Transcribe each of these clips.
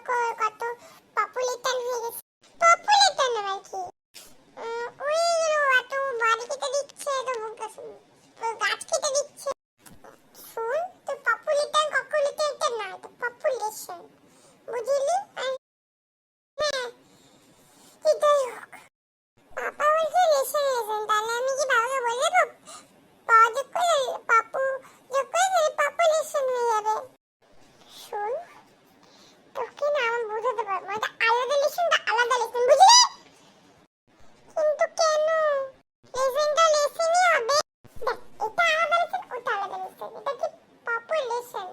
কত পপুলেশন হয়ে গেছে। পপুলেশন না কি ওই এত বাড়ি কেটে দিচ্ছে, তো গাছ কেটে দিচ্ছে। শুন, তো পপুলেশন ককুলেশন না, তো পপুলেশন, বুঝলি? হ্যাঁ, এটাই হোক। পাপা বলছে লেসন লেসন, তাহলে আমি কি বাবাকে বলে দেবো যোগ করে পাপু যোগ করে পপুলেশন হয়ে যাবে। শুন, তোকে না আমি বুঝাতে পারবো, এটা আলাদা লেসন, আলাদা লেসন, বুঝলি? কিন্তু কেন লেসনটা লেসনই হবে? দেখ, এটা আলাদা লেসন, ওটা আলাদা লেসন, এটা কি পপুলেশন,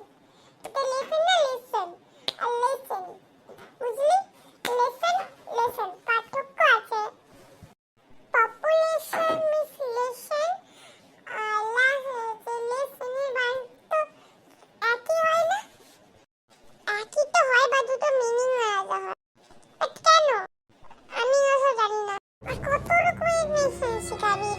এটা লেসন না লেসন আর লেসন, বুঝলি? লেসন লেসন পার্থক্য আছে। পপুলেশন মিস লেসন আর লেসনের বান তো একই হয় না? একই তো হয়, বা দুটো মিনিং আলাদা হয়। বাট কেন? আমি অবশ্য জানি না। আর কত রকমের লেসন শেখাবি